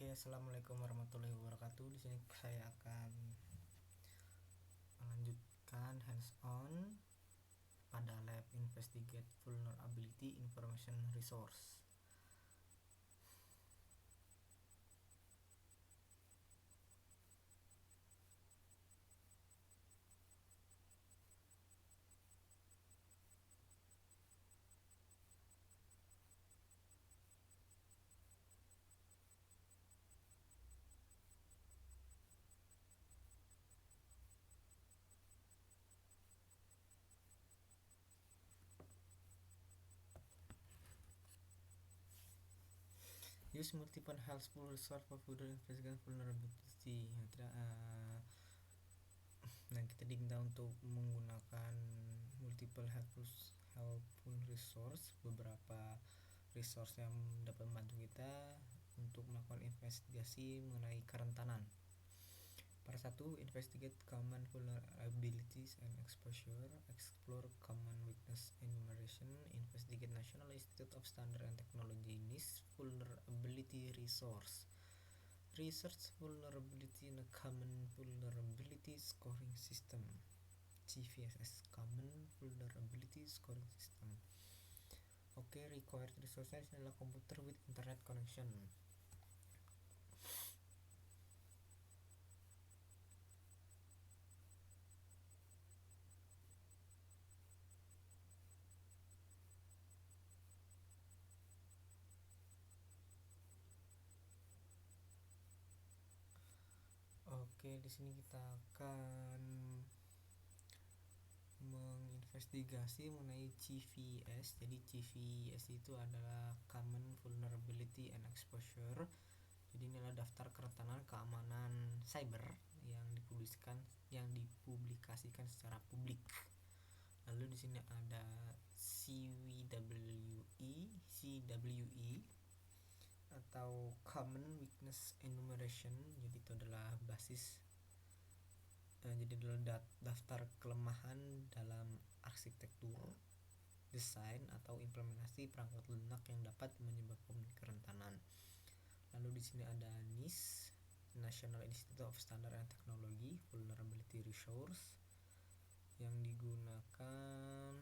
Oke, assalamualaikum warahmatullahi wabarakatuh. Di sini saya akan melanjutkan hands-on pada lab Investigate Vulnerability Information Resource. Use multiple helpful resource for further investigation vulnerability. Nah, kita diminta untuk menggunakan multiple helpful resource, beberapa resource yang dapat membantu kita untuk melakukan investigasi mengenai kerentanan. Part 1, investigate common vulnerabilities and exposure, explore common weakness enumeration, investigate National Institute of Standard and Technology NIST vulnerability resource, research vulnerability in a common vulnerability scoring system, CVSS, common vulnerability scoring system. Oke, required resources adalah komputer with internet connection. Oke, di sini kita akan menginvestigasi mengenai CVS. Jadi CVS itu adalah Common Vulnerability and Exposure. Jadi ini adalah daftar kerentanan keamanan cyber yang dipublikasikan secara publik. Lalu di sini ada CWE atau Common Weakness Enumeration. Jadi itu adalah jadi adalah daftar kelemahan dalam arsitektur, desain atau implementasi perangkat lunak yang dapat menyebabkan kerentanan. Lalu di sini ada NIST, National Institute of Standard and Technology Vulnerability Resource, yang digunakan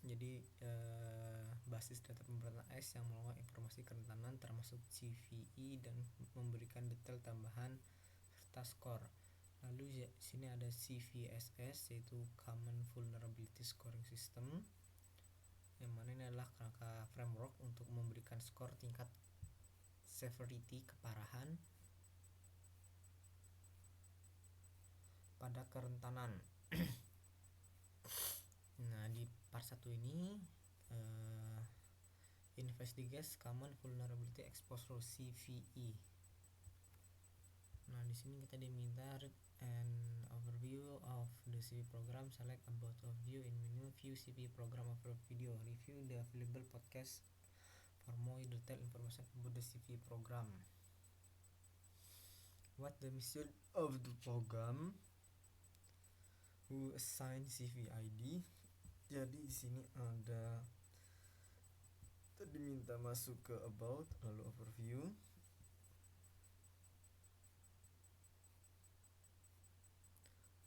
jadi basis data pemberantasan AIS yang melakukan informasi kerentanan termasuk CVE dan memberikan detail tambahan serta skor. Lalu di sini ada CVSS, yaitu Common Vulnerability Scoring System, yang mana ini adalah kerangka framework untuk memberikan skor tingkat severity keparahan pada kerentanan. Nah, di part 1 ini investigate common vulnerability exposure CVE. Nah, di sini kita diminta read an overview of the CV program, select about overview in menu, view CV program over video, review the available podcast for more detailed information about the CV program. What the mission of the program? Who assign CV ID? Jadi di sini ada diminta masuk ke about, lalu overview.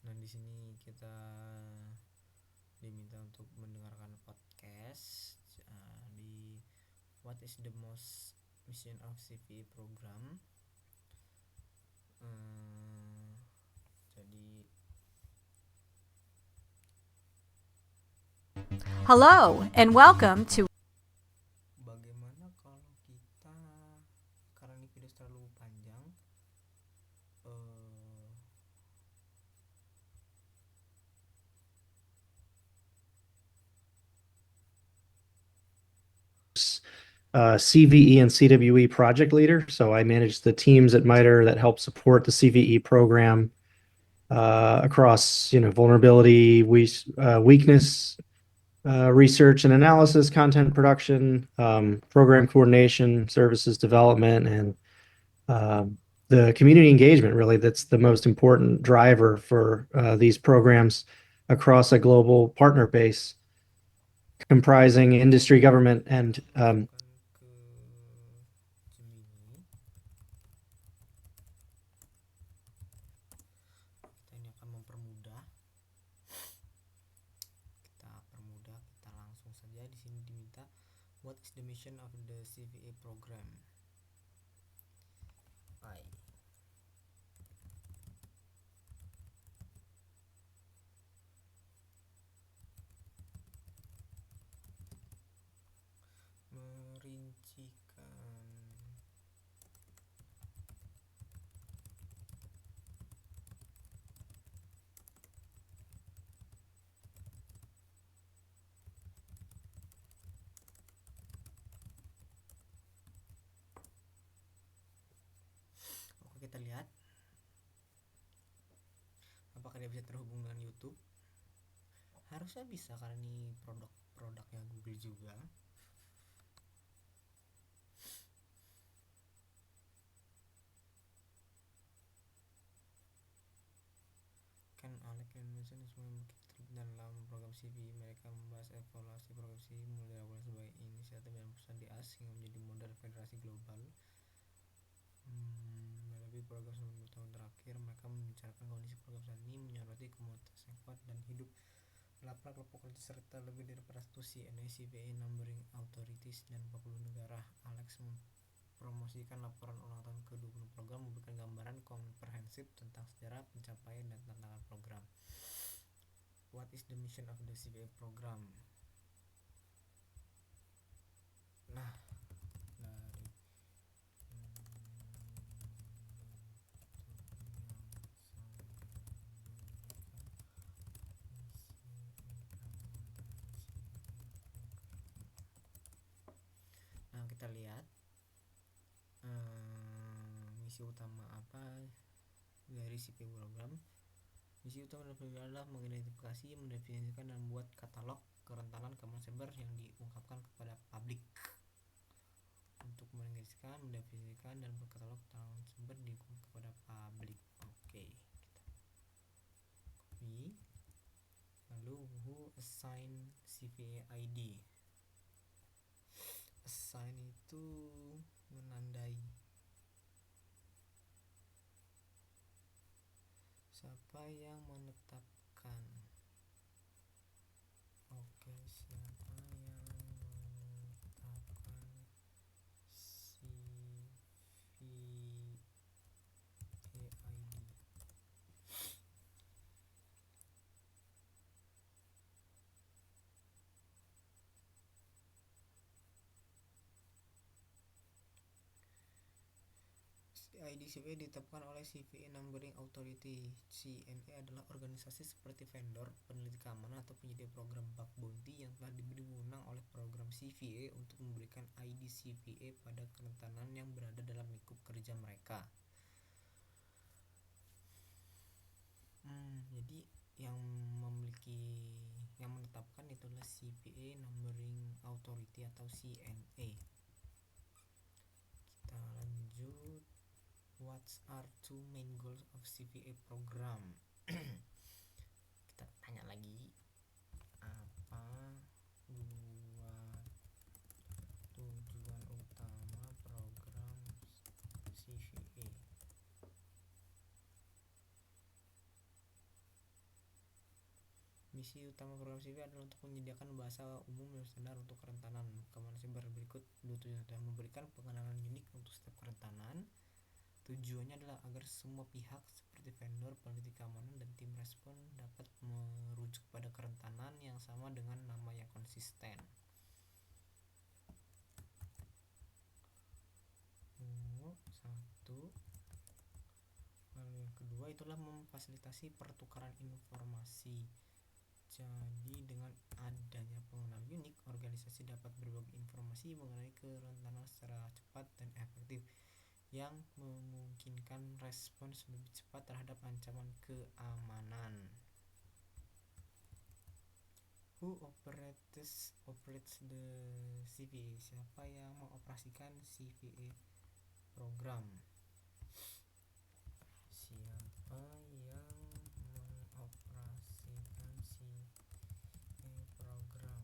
Nah, di sini kita diminta untuk mendengarkan podcast di what is the most mission of CV program. Jadi Hello and welcome to bagaimana kalau kita, karena ini video terlalu panjang, CVE and CWE project leader. So I manage the teams at MITRE that help support the CVE program across, vulnerability, weakness, research and analysis, content production, program coordination, services development, and the community engagement. Really, that's the most important driver for these programs across a global partner base. comprising industry, government, and masukkan ke Gemini. Kita ini akan mempermudah. Kita langsung saja. Di sini diminta what is the mission of the CVA program. Merincikan. Oke, kita lihat apakah dia bisa terhubung dengan YouTube. Harusnya bisa karena ini produknya Google juga. Kan Alex dan Mason semua terlibat dalam program CV. Mereka membahas evaluasi program CV mulai awal sebagai inisiatif dan perusahaan di AS hingga menjadi modal federasi global. Melalui program selama 2 tahun terakhir, mereka membicarakan kondisi program saat ini, menyoroti komunitas yang kuat dan hidup. 8 kelompok kerja serta lebih dari 400 CNA CVA numbering authorities dan 40 negara. Alex mempromosikan laporan ulang tahun ke-20 program, memberikan gambaran komprehensif tentang sejarah, pencapaian, dan tantangan program. What is the mission of the CVA program? Nah, dari kita lihat misi utama apa dari CVA program. Misi utama adalah mengidentifikasi, mendefinisikan, dan membuat katalog kerentanan keamanan cyber yang diungkapkan kepada publik. Untuk mendefinisikan, dan membuat katalog kerentanan cyber diungkapkan kepada publik. Oke, kita copy. Lalu who assign CVA ID? Assign itu menandai. Siapa yang menetapkan? Oke, siapa yang menetapkan CVA ID? ID CVA ditetapkan oleh CVA Numbering Authority. CNA adalah organisasi seperti vendor, peneliti keamanan, atau penyedia program bug bounty yang telah diberi wewenang oleh program CVA untuk memberikan ID CVA pada kerentanan yang berada dalam lingkup kerja mereka. Jadi yang menetapkan itu adalah CVA Numbering Authority atau CNA. Kita lanjut. What are 2 main goals of CVA program? Kita tanya lagi, apa 2 tujuan utama program CVA? Misi utama program CVA adalah untuk menyediakan bahasa umum dan standar untuk kerentanan keamanan cyber. Berikut 2 tujuan utama: memberikan pengenalan unik untuk setiap kerentanan. Tujuannya adalah agar semua pihak seperti vendor, peneliti keamanan, dan tim respon dapat merujuk pada kerentanan yang sama dengan nama yang konsisten. Satu. Lalu yang kedua itulah memfasilitasi pertukaran informasi. Jadi dengan adanya pengenalan unik, organisasi dapat berbagi informasi mengenai kerentanan secara cepat dan efektif, yang memungkinkan respons lebih cepat terhadap ancaman keamanan. Who operates the CVA? Siapa yang mengoperasikan CVA program? Siapa yang mengoperasikan CVA program?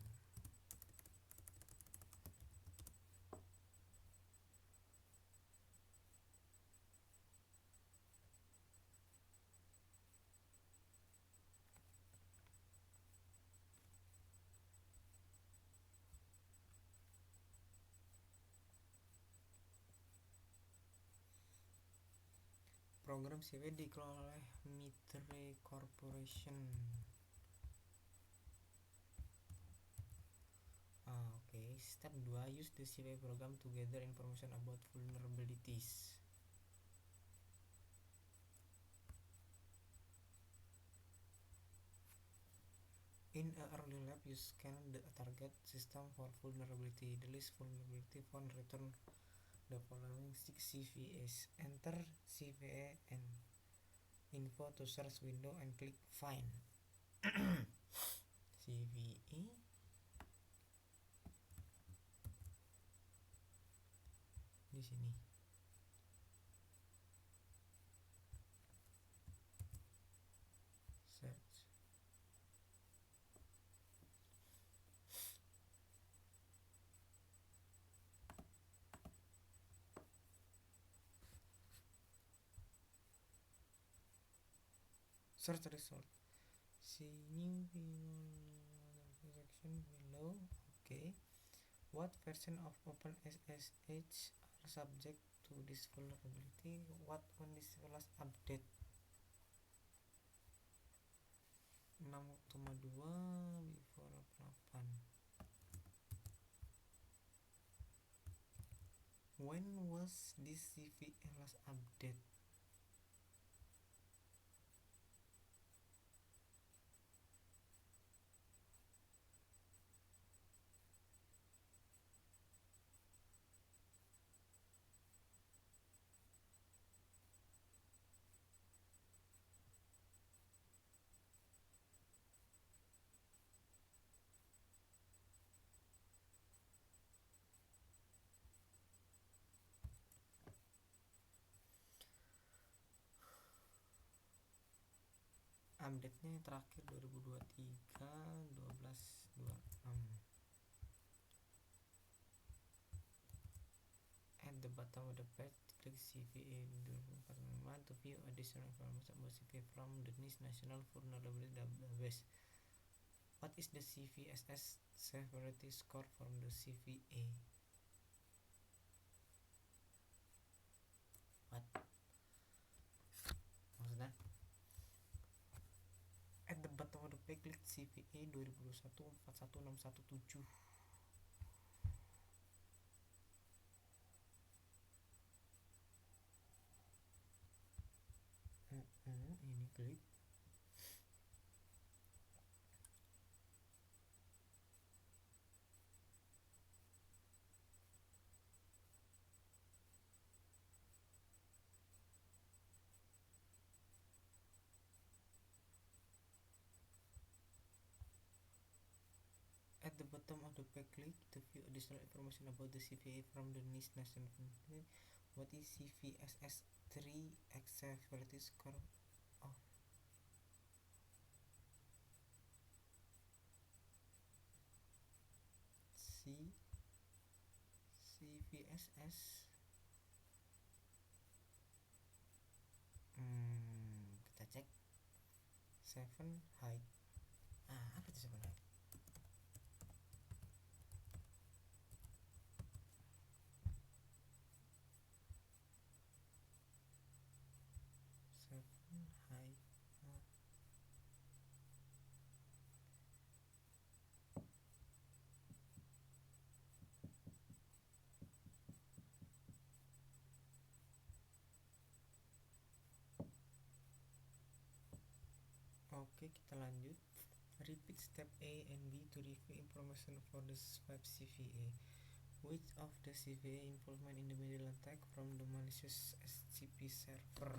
Program CVE dikelola oleh Mitre Corporation. Oke. Step 2, use the CVE program to gather information about vulnerabilities. In a early lab, you scan the target system for vulnerability. The list vulnerability found return the following 6 CVEs. Enter CVE and info to search window and click find. CVE di sini. Search. Search result. See new section below. Okay. What version of OpenSSH are subject to this vulnerability? What on this last update? 6.2 before 8. When was this CVE last update? Update-nya terakhir 2023 12/26. At the bottom of the page, click CVE 2045 to view additional information about CVE from the NIST National Vulnerability Database. What is the CVSS severity score from the CVE? What? Maksudnya? At the bottom of the page, click CVE 2021 41617. Ini klik. At the bottom of the page, click to view additional information about the CVE from the NIST National Vulnerability. What is CVSS 3X severity score of CVSS? Kita cek 7 height. Apa itu 7 height? Oke, kita lanjut. Repeat step A and B to review information for the 5 CVE. Which of the CVE involvement in the middle attack from the malicious SCP server?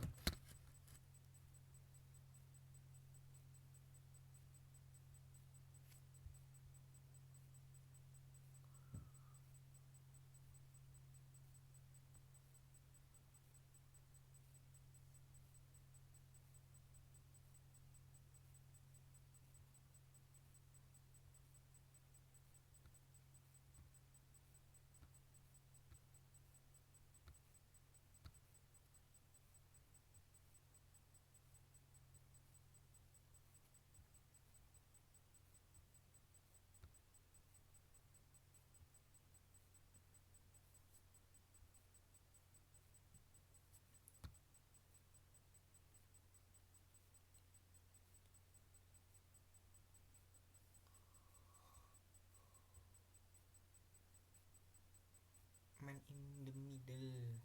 the middle.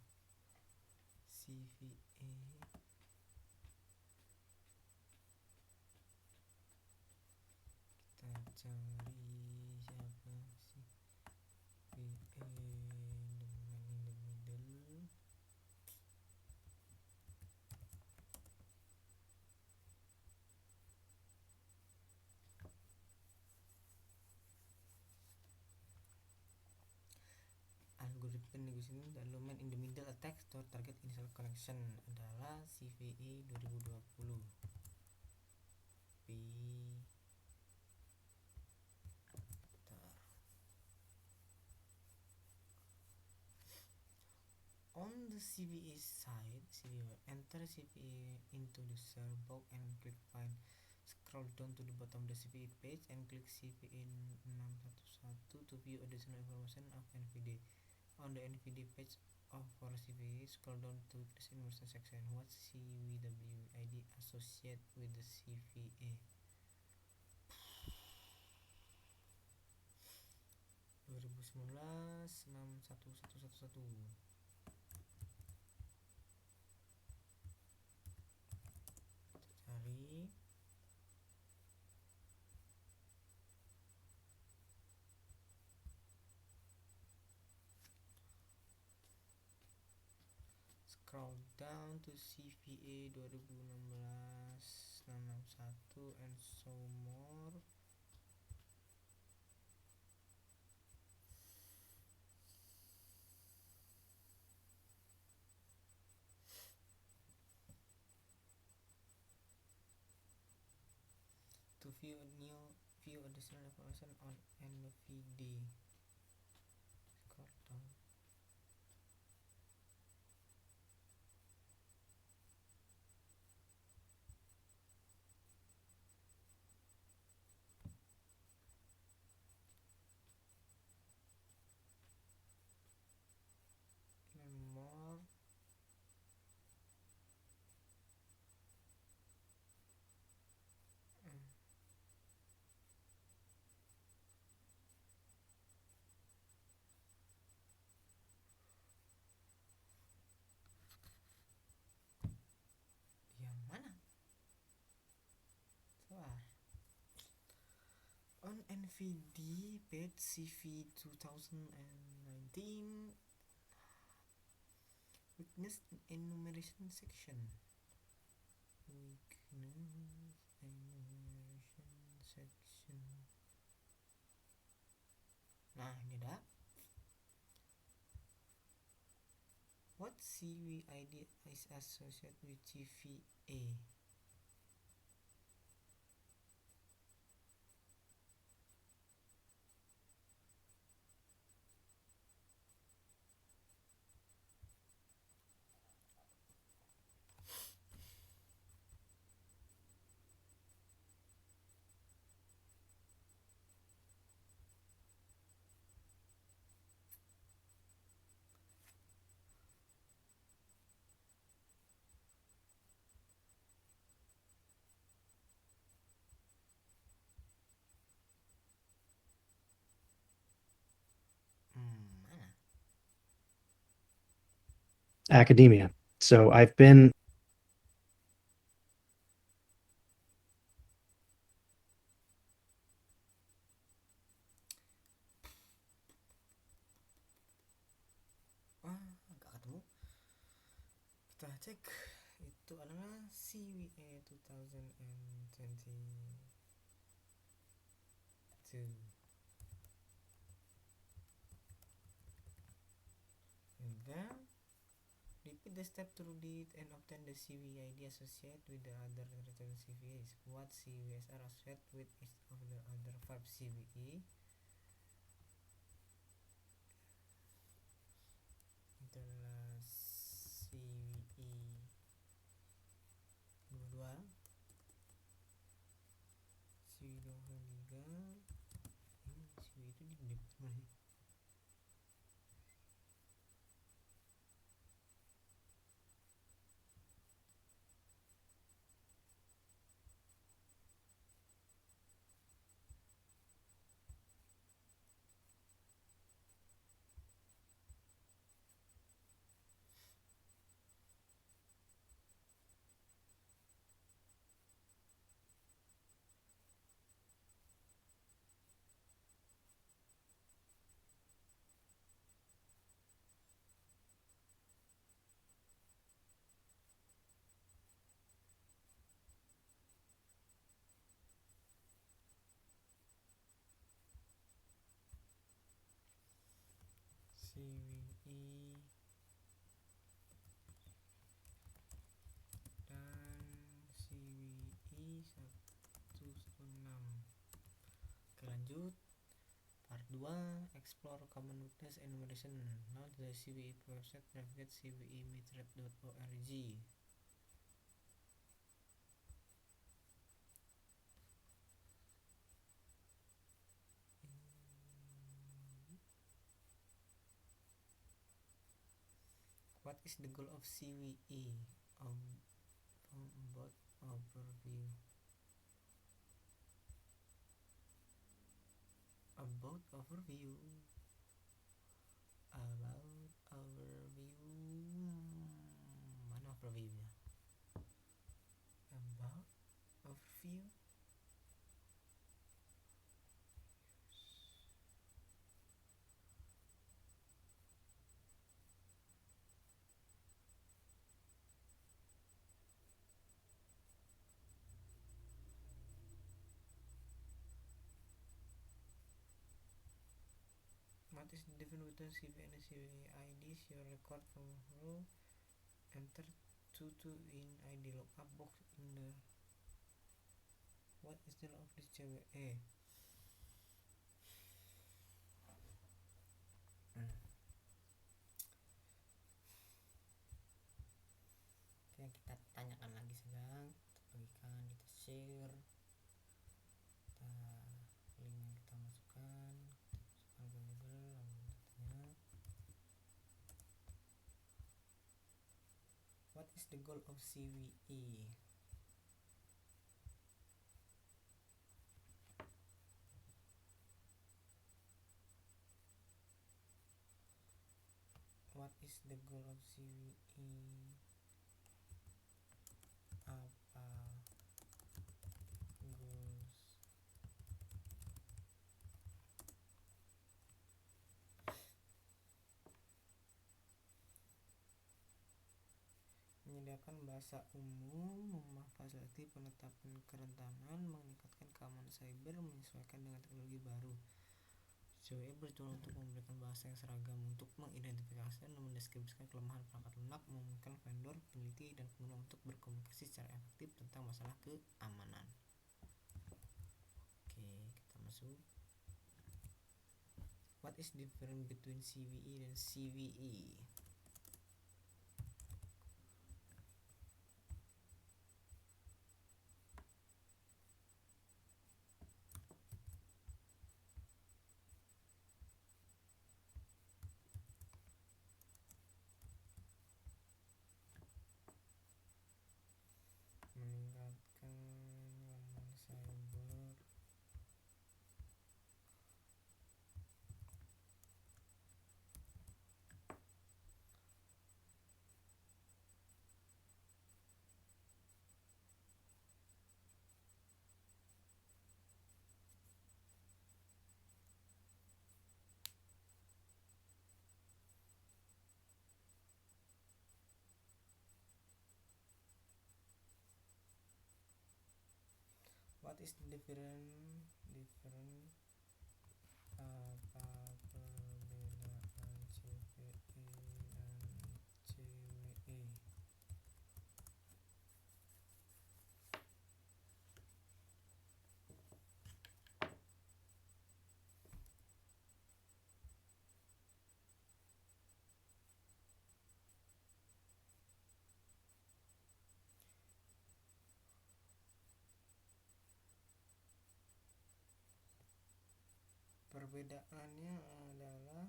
CVA kita cari siapa sih VA the man in the middle. Algorithm negotiation the element in the middle attacks to target initial connection adalah CVE 2020 on the CVE side. Enter CVE into the search box and click find. Scroll down to the bottom of the CVE page and click CVE 611 to view additional information of NVD. On the NVD page of for CVE, scroll down to the information section. What CVW ID associated with the CVE? 2019 61111. Cari. Scroll down to CVE 2016 661 and so more. To view additional information on NVD. Scroll down. Learn more. Yang mana? Sabar. On NVD page CV 2019 weakness enumeration section. Nah, ini dah. What CV ID is associated with CVA? Mana? Academia. So I've been Nggak ketemu. Kita cek. Itu adalah CVA 2022. Then repeat the step to read and obtain the CV ID associated with the other written CVAs. What CVAs are associated with each of the other 5 CVE? Itulah CVE 22, CVE 23. Ini CVE itu di depan mana? dan CVE 116. Oke, lanjut. Part 2, explore common weakness enumeration. Now the CVE website, navigate cvemitrate.org. What is the goal of CVE? About overview. About overview. Mana overviewnya? About overview. What is the difference between CV and CVE IDs? Your record from row. Enter 22 in ID lookup box in the. What is the of this CVE? Oke, kita tanyakan lagi sedang, kita bagikan, kita share, kita link yang kita masukkan ke Google, lalu kita tanya, what is the goal of CVE? What is the goal of CVE? Apa goals? Menyediakan bahasa umum, memfasilitasi penetapan kerentanan, meningkatkan keamanan cyber, menyesuaikan dengan teknologi baru. CVE bertujuan untuk memberikan bahasa yang seragam untuk mengidentifikasi dan mendeskripsikan kelemahan perangkat lunak, memungkinkan vendor, peneliti, dan pengguna untuk berkomunikasi secara efektif tentang masalah keamanan. Oke, kita masuk. What is the difference between CVE dan CVE? Meningkatkan keamanan cyber. What is the difference? Apa perbedaan CVE dan CVE? Perbedaannya adalah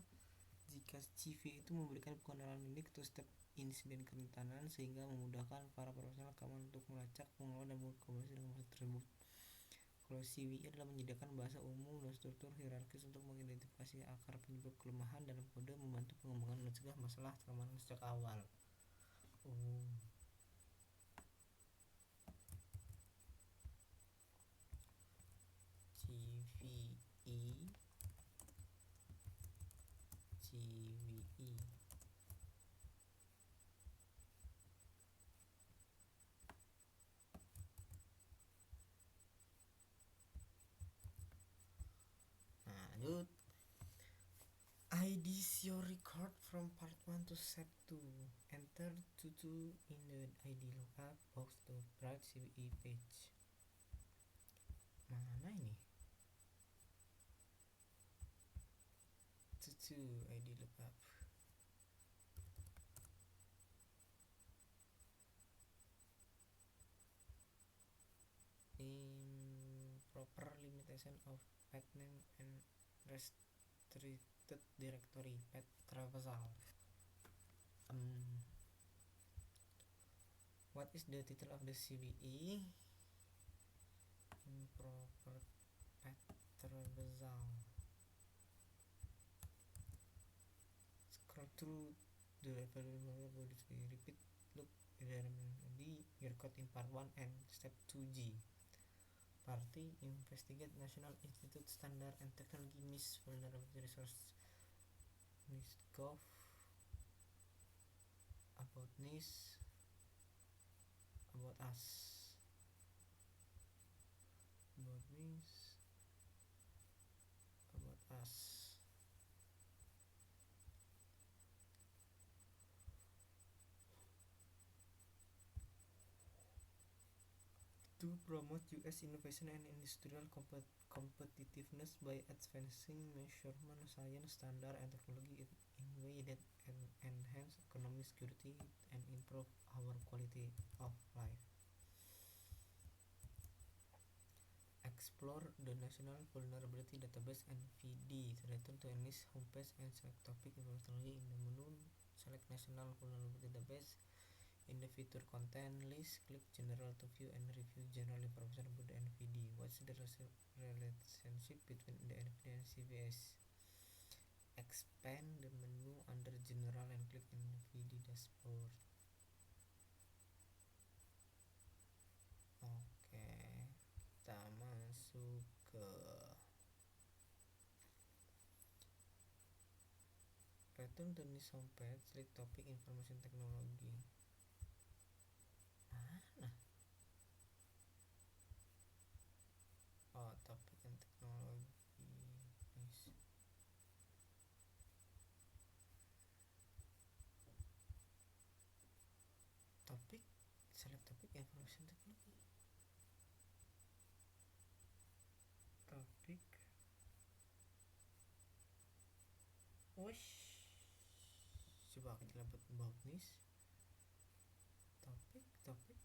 jika CV itu memberikan pengenalan unik atau step insiden kerentanan sehingga memudahkan para profesional keamanan untuk melacak, mengelola, dan berkomunikasi dengan masalah tersebut. Kalau CVE adalah menyediakan bahasa umum dan struktur hierarkis untuk mengidentifikasi akar penyebab kelemahan dalam kode, membantu pengembangan dan mencegah masalah keamanan sejak awal. CVE. Nah, lanjut. IDs your record From part 1 to step 2, enter tutu in the ID lookup box to bright CVE page. Mana ini? Tutu ID lookup. Improper limitation of path name and restricted directory path traversal. What is the title of the CVE? Improper path traversal. Scroll through the repeat loop your code in part 1 and step 2G. Party investigate National Institute Standard and Technology NIST Vulnerability Resource NIST.gov about NIST about us about NIST about us. To promote US innovation and industrial competitiveness by advancing measurement science, standard, and technology in way that enhance economic security and improve our quality of life. Explore the National Vulnerability Database (NVD). Return to NIST homepage and select topic technology in the menu. Select National Vulnerability Database. In the feature content list, click General to view and review general information about the NVD. What's the relationship between the NVD and CVS? Expand the menu under General and click NVD Dashboard. Oke, kita masuk ke Return to NIST homepage, select topic information technology. Mana? Oh, topik and technology. Nice. Topik, select topic information technology. Topik. Wish. Coba kita dapat about NIST. Topik.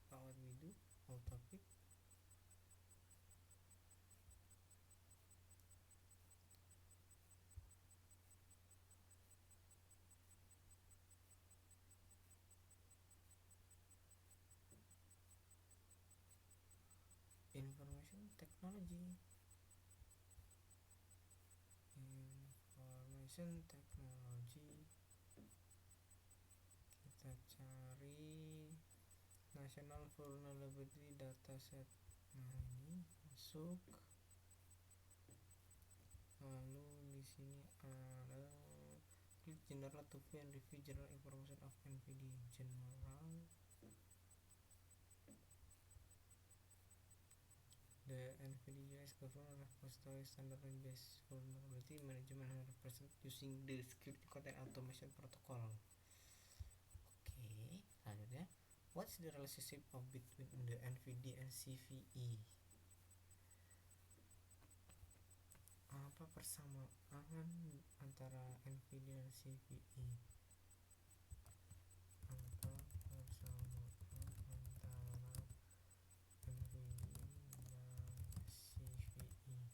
What we do? Oh, topik. Information technology. Kita cari National Vulnerability Dataset. Nah, ini masuk. Lalu di sini ada klik General to view and review general information of NVD. General. The NVD US Government Repository Standard-Based Vulnerability Management and represent using the Security Content Automation Protocol. Oke, selanjutnya, what's the relationship of between the NVD and CVE? Apa persamaan antara NVD dan CVE? Apa persamaan antara NVD dan CVE?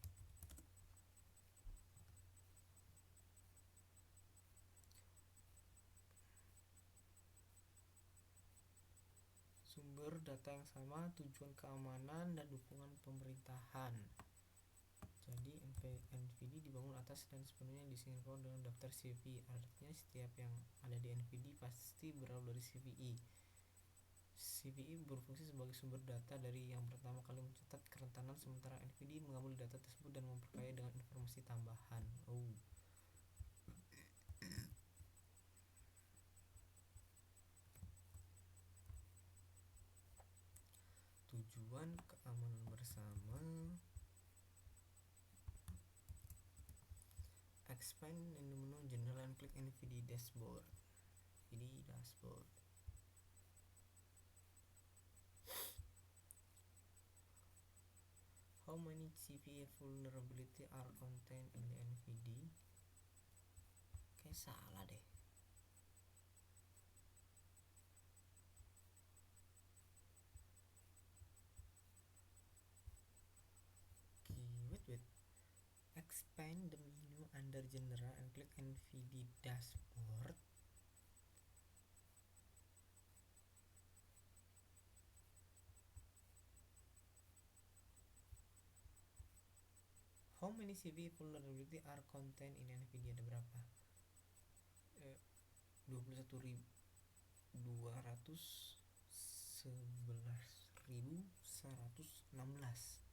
Sumber data yang sama, tujuan keamanan, dan dukungan pemerintahan. Jadi NVD dibangun atas dan sepenuhnya disinkron dengan daftar CVE. Artinya setiap yang ada di NVD pasti berawal dari CVE. CVE berfungsi sebagai sumber data dari yang pertama kali mencatat kerentanan, sementara NVD mengambil data tersebut dan memperkaya dengan informasi tambahan. Tujuan keamanan bersama. Expand in the menu general and click NVIDIA dashboard. How many CVE vulnerability are contained in the NVIDIA? Kayak salah deh. Wait. Expand the menu under general and click NVIDIA dashboard. How many CVE vulnerability are contained in NVIDIA? Ada berapa? 21.211.116. Ada 211.116.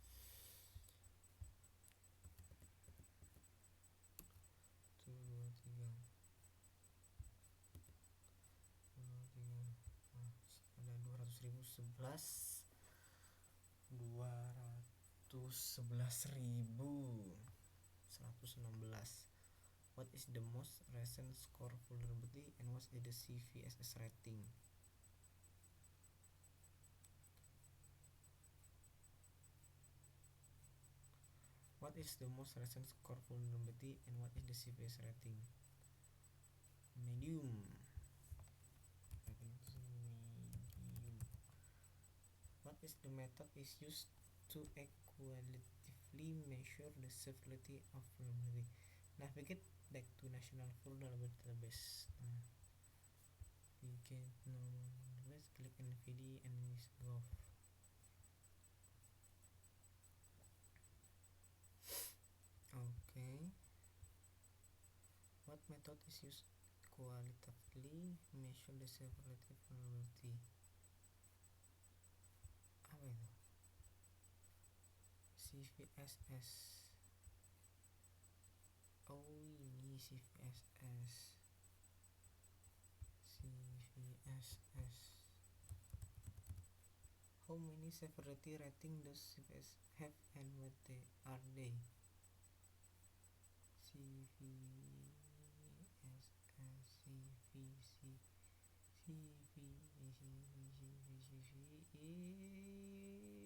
What is the most recent score vulnerability and what is the CVSS rating? What is the most recent score vulnerability and what is the CVS rating? Medium. What is the method is used to qualitatively measure the severity of vulnerability? Navigate back to National Vulnerability Database. Let's click NVIDIA and Gov. Okay. What method is used qualitatively measure the severity of vulnerability? Apa itu? CVSS. Oh, ini CVSS. How many severity rating does CVS have and what are they?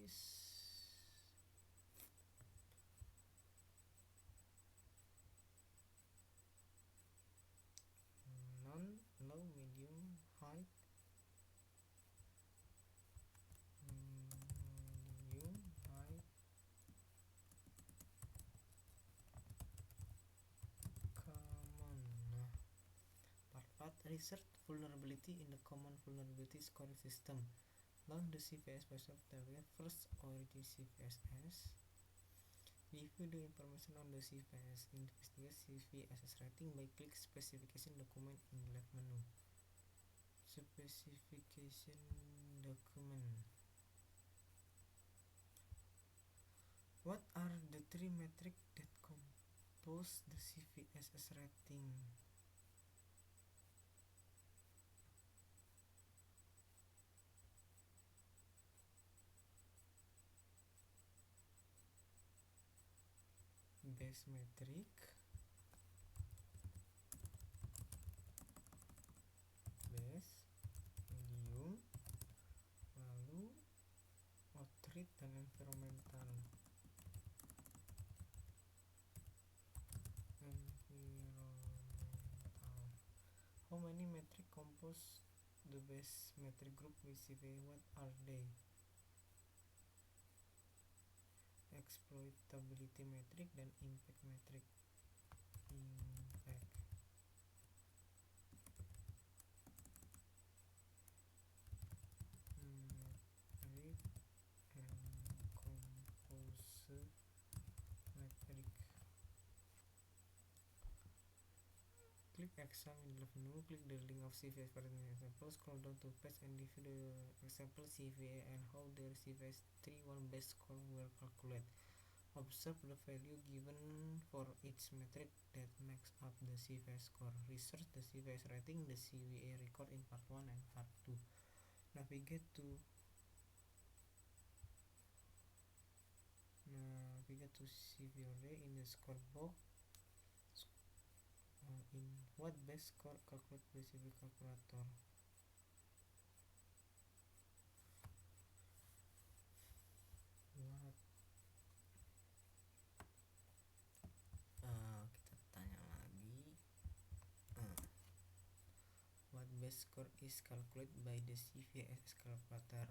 Is none, low, medium, high. Medium, high, common. Part research vulnerability in the common vulnerability scoring system. Launch the CVS website tablet first origin CVSS. Review the information on the CVS. Investigate CVSS rating by click specification document in left menu. Specification document. What are the three metrics that compose the CVSS rating? Base metric, base, medium, lalu outreach dan environmental. How many metric compose the base metric group with CVE? What are they? Exploitability metric dan impact metric. Metric and compose metric. Click exam in the left menu, click the link of CVS for the example, scroll down to page and review the example CVE and how the CVS 3-1 base score will calculate. Observe the value given for each metric that makes up the CVS score. Research the CVS rating, the CVE record in part 1 and part 2. Navigate to CVE in the score box. what best score calculate by CV calculator. What kita tanya lagi. What best score is calculated by the CVSS calculator.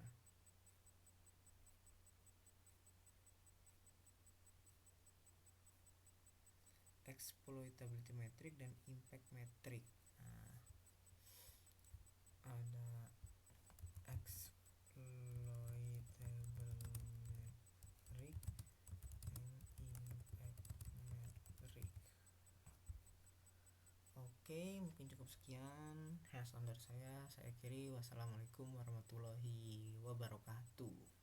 Exploitability metric dan impact metric. Ada exploitable metric and impact metric. Oke, mungkin cukup sekian hands on dari saya. Saya akhiri. Wassalamualaikum warahmatullahi wabarakatuh.